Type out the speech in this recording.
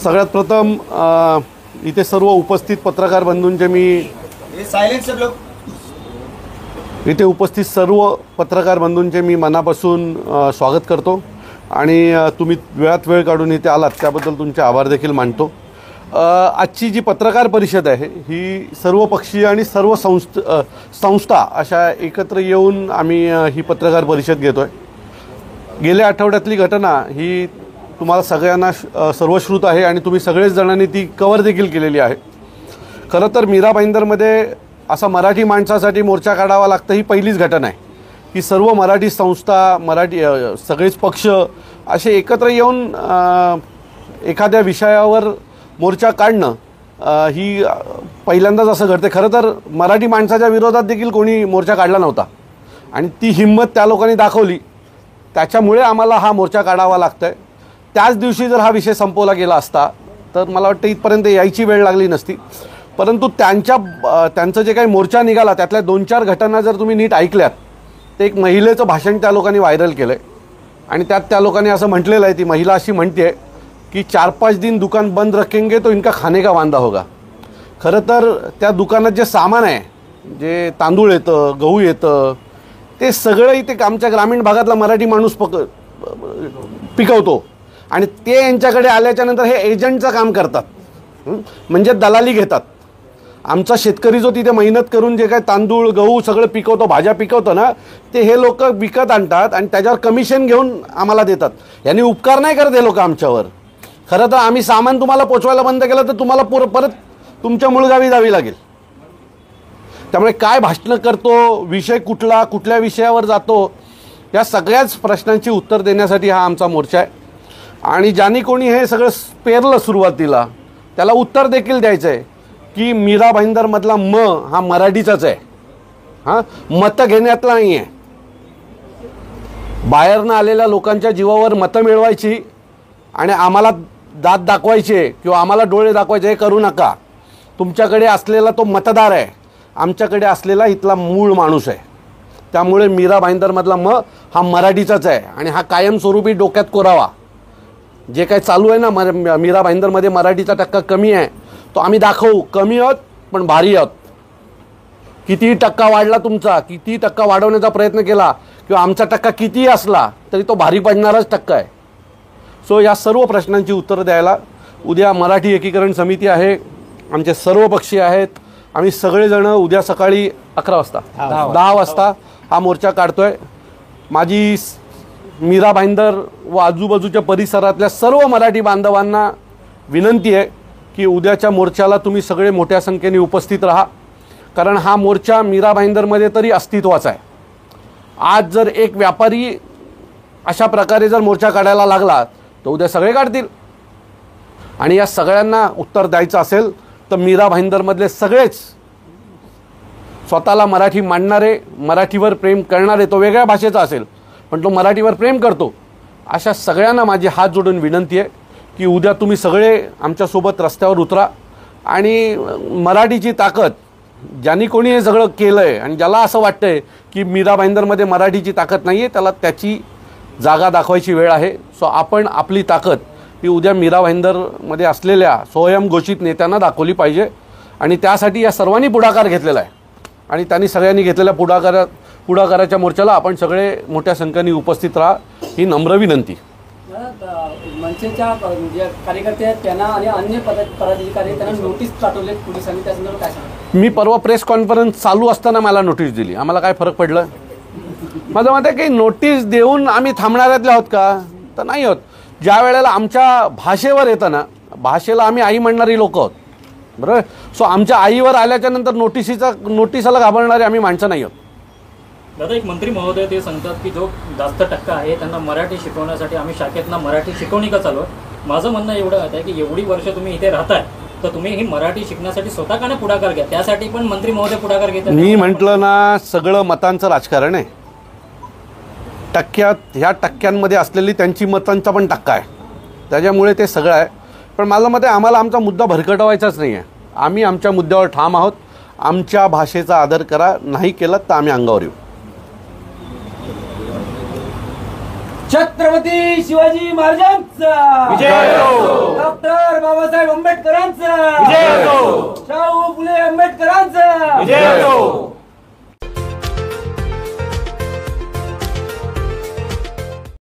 सगळ्यात प्रथम इथे सर्व उपस्थित पत्रकार बंधूंचे मी इथे उपस्थित सर्व पत्रकार बंधूंचे मी मनापासून स्वागत करतो आणि तुम्ही वेळात वेळ काढून इथे आलात त्याबद्दल तुमचे आभार देखील मानतो। आजची जी पत्रकार परिषद आहे ही सर्वपक्षीय आणि सर्व संस्था अशा एकत्र येऊन आम्ही ही पत्रकार परिषद घेतोय। गेल्या आठवड्यातली घटना ही तुम्हाला सगळ्यांना सर्वश्रुत आहे आणि तुम्ही सगळेच जणांनी ती कव्हर देखील केलेली आहे। खरं तर मीरा भाईंदरमध्ये असा मराठी माणसासाठी मोर्चा काढावा लागतं ही पहिलीच घटना आहे की सर्व मराठी संस्था मराठी सगळेच पक्ष असे एकत्र येऊन एखाद्या विषयावर मोर्चा काढणं ही पहिल्यांदाच असं घडते। खरं तर मराठी माणसाच्या विरोधात देखील कोणी मोर्चा काढला नव्हता आणि ती हिंमत त्या लोकांनी दाखवली, त्याच्यामुळे आम्हाला हा मोर्चा काढावा लागतोय। त्याच दिवशी जर हा विषय संपवला गेला असता तर मला वाटतं इथपर्यंत यायची वेळ लागली नसती। परंतु त्यांचं जे काही मोर्चा निघाला त्यातल्या 2-4 घटना जर तुम्ही नीट ऐकल्यात ते एक महिलेचं भाषण त्या लोकांनी व्हायरल केलं आहे आणि त्यात त्या लोकांनी असं म्हटलेलं आहे, ती महिला अशी म्हणते की 4-5 दिन दुकान बंद रखेंगे तो इनका खाने का वांदा होगा। खरं तर त्या दुकानात जे सामान आहे, जे तांदूळ येतं, गहू येतं, ते सगळं इथे आमच्या ग्रामीण भागातला मराठी माणूस पिकवतो आणि ते यांच्याकडे आल्याच्या नंतर हे एजंटचं काम करतात, म्हणजे दलाली घेतात। आमचा शेतकरी जो तिथे मेहनत करून जे काय तांदूळ गहू सगळं पिकवतो, भाज्या पिकवतो ना, ते हे लोक विकत आणतात आणि त्याच्यावर कमिशन घेऊन आम्हाला देतात। यांनी उपकार नाही करत हे लोक आमच्यावर। खरं तर आम्ही सामान तुम्हाला पोचवायला बंद केलं तर तुम्हाला परत तुमच्या मूळ गावी जावी लागेल। त्यामुळे काय भाषणं करतो, विषय कुठल्या विषयावर जातो, या सगळ्याच प्रश्नांची उत्तर देण्यासाठी हा आमचा मोर्चा आहे आणि ज्यांनी कोणी हे सगळं पेरलं सुरुवातीला त्याला उत्तर देखील द्यायचं आहे की मीरा भाईंदरमधला हा मराठीचाच आहे, हां, मतं घेण्यातला नाही आहे। बाहेरनं आलेल्या लोकांच्या जीवावर मतं मिळवायची आणि आम्हाला दात दाखवायचे किंवा आम्हाला डोळे दाखवायचे हे करू नका। तुमच्याकडे असलेला तो मतदार आहे, आमच्याकडे असलेला इथला मूळ माणूस आहे। त्यामुळे मीरा भाईंदरमधला हा मराठीचाच आहे आणि हा कायमस्वरूपी डोक्यात कोरावा। जे काही चालू आहे ना मीरा भाईंदरमध्ये मराठीचा टक्का कमी आहे तो आम्ही दाखवू, कमी आहोत पण भारी आहोत। कितीही टक्का वाढला तुमचा, किती टक्का वाढवण्याचा प्रयत्न केला किंवा आमचा टक्का कितीही असला तरी तो भारी पडणाराच टक्का आहे। सो या सर्व प्रश्नांची उत्तरं द्यायला उद्या मराठी एकीकरण समिती आहे, आमचे सर्व पक्षी आहेत। आम्ही सगळेजण उद्या सकाळी 10 वाजता हा मोर्चा काढतोय। माझी मीरा भाईंदर व आजूबाजूच्या परिसरातल्या सर्व मराठी बांधवांना विनंती आहे की उद्याच्या मोर्चाला तुम्ही सगळे मोठ्या संख्येने उपस्थित राहा, कारण हा मोर्चा मीरा भाईंदरमध्ये तरी अस्तित्वाचा आहे। आज जर एक व्यापारी अशा प्रकारे जर मोर्चा काढायला लागला तर उद्या सगळे काढतील आणि या सगळ्यांना उत्तर द्यायचं असेल तर मीरा भाईंदरमधले सगळेच स्वतःला मराठी मानणारे, मराठीवर प्रेम करणारे, तो वेगळ्या भाषेचा असेल पण तो मराठीवर प्रेम करतो, अशा सगळ्यांना माझी हात जोडून विनंती आहे की उद्या तुम्ही सगळे आमच्यासोबत रस्त्यावर उतरा आणि मराठीची ताकद, ज्यांनी कोणी हे सगळं केलं आहे आणि ज्याला असं वाटतं आहे की मीरा भाईंदरमध्ये मराठीची ताकद नाही आहे, त्याला त्याची जागा दाखवायची वेळ आहे। सो आपण आपली ताकद ही उद्या मीरा भाईंदरमध्ये असलेल्या स्वयंघोषित नेत्यांना दाखवली पाहिजे आणि त्यासाठी या सर्वांनी पुढाकार घेतलेला आहे आणि त्यांनी सगळ्यांनी घेतलेल्या पुढाकाराच्या मोर्चाला आपण सगळे मोठ्या संख्येने उपस्थित राहा ही नम्र विनंती। मनसेच्या कार्यकर्ते आहेत त्यांना आणि अन्य पदाधिकारी त्यांना नोटीस पाठवले पोलिसांनी, त्या संदर्भात काय सांगा? मी परवा प्रेस कॉन्फरन्स चालू असताना मला नोटीस दिली, आम्हाला काय फरक पडलं? माझं मत आहे की नोटीस देऊन आम्ही थांबणाऱ्यातले आहोत का? तर नाही आहोत। ज्या वेळेला आमच्या भाषेवर येतं ना, भाषेला आम्ही आई म्हणणारी लोक आहोत, बरोबर? सो आमच्या आईवर आल्याच्या नंतर नोटिसाला घाबरणारे आम्ही माणसं नाही आहोत। दादा, एक मंत्री महोदय ते सांगतात की जो जास्त टक्का आहे त्यांना मराठी शिकवण्यासाठी आम्ही शाखेतना मराठी शिकवणी का चालू आहे। माझं म्हणणं एवढं आहे की एवढी वर्ष तुम्ही इथे राहताय तर तुम्ही ही मराठी शिकण्यासाठी स्वतः का पुढाकार घ्या, त्यासाठी पण मंत्री महोदय पुढाकार घेतात। मी म्हटलं ना, सगळं मतांचं राजकारण आहे। ह्या टक्क्यांमध्ये असलेली त्यांची मतांचा पण टक्का आहे, त्याच्यामुळे ते सगळं आहे। पण माझं मत आहे आम्हाला आमचा मुद्दा भरकटवायचाच नाही आहे। आम्ही आमच्या मुद्द्यावर ठाम आहोत। आमच्या भाषेचा आदर करा, नाही केलं तर आम्ही अंगावर येऊ। छत्रपती शिवाजी महाराजांचा विजय हो। डॉक्टर बाबा विजय असो.